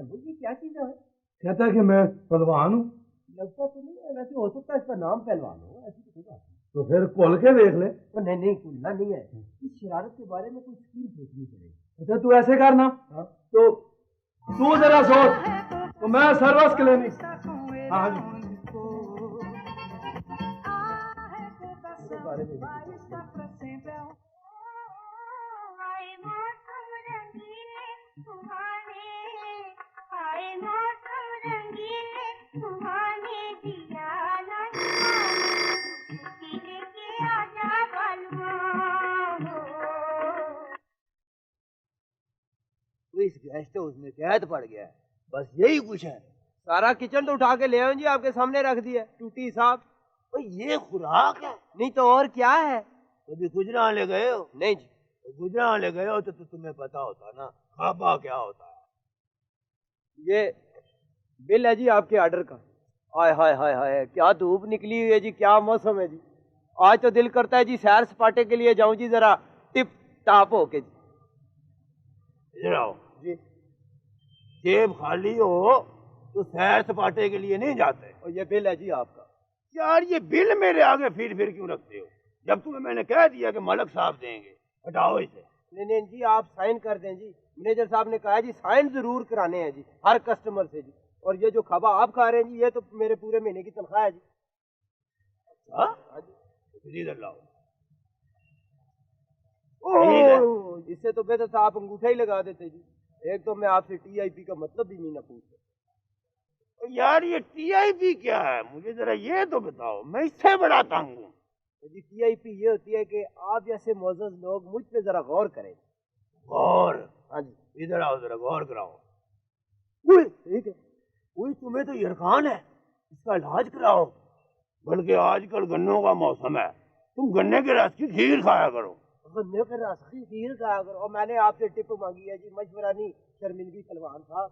शंभू जी क्या चीज है? कहता है कि मैं पहलवान हूँ। लगता तो नहीं है, वैसे हो सकता है इसका नाम पहलवान हो, ऐसी तो कोई बात नहीं। तो फिर खोल के देख ले। तो नहीं खुलना नहीं है, इस शरारत के बारे में कोई स्कीम सोचनी पड़ेगी। अच्छा तू ऐसे करना। हाँ तो तू जरा सोच, तो मैं सर्विस क्लिनिक। हाँ जी बारे में इस गेस्ट हाउस में कैद पड़ गया है, बस यही कुछ है। सारा किचन तो उठा के ले आऊं जी, आपके सामने रख दिया टूटी साहब। ये खुराक है? नहीं तो और क्या है? कभी गुजरां ले गए हो? नहीं जी। गुजरां ले गए हो तो तुम्हें पता होता ना खाबा क्या होता है। ये बिल है जी आपके ऑर्डर का। हाय हाय हाय हाय, क्या धूप निकली हुई है जी, क्या मौसम है जी। आज तो दिल करता है जी सैर सपाटे के लिए जाऊं जी, जरा टिप टाप होके जी। इधर आओ जी। जेब खाली हो तो सैर सपाटे के लिए नहीं जाते। और ये बिल है जी आपका। यार ये बिल मेरे आगे फिर क्यों रखते हो, जब तुम्हें मैंने कह दिया कि मलक साहब देंगे। हटाओ इसे। नहीं जी, आप साइन कर दें जी। मैनेजर साहब ने कहा जी साइन जरूर कराने हैं जी हर कस्टमर से जी। और ये जो खाबा आप खा रहे हैं जी, ये तो मेरे पूरे महीने की तनख्वाह है जी। हाँ जी, इधर लाओ। ओह, इससे तो बेहतर था आप अंगूठा ही लगा देते जी। एक तो मैं आपसे टीआईपी का मतलब भी नहीं ना पूछता। यार ये टीआईपी क्या है, मुझे जरा ये तो बताओ, मैं इससे बड़ा तंग हूँ। जी टीआईपी ये होती है कि आप जैसे मोअज़्ज़ज़ लोग मुझ पे जरा गौर करें। गौर? हाँ जी। इधर आओ जरा गौर कराओ। ठीक है। तुम्हें तो यरकान है, इसका इलाज कराओ। बल्कि आजकल गन्नों का मौसम है, तुम गन्ने के रस की खीर खाया करो। गन्ने के रस की खीर खाया करो। और मैंने आपसे टिप मांगी है जी, मशवरा नहीं, शर्मिंदगी पहलवान साहब।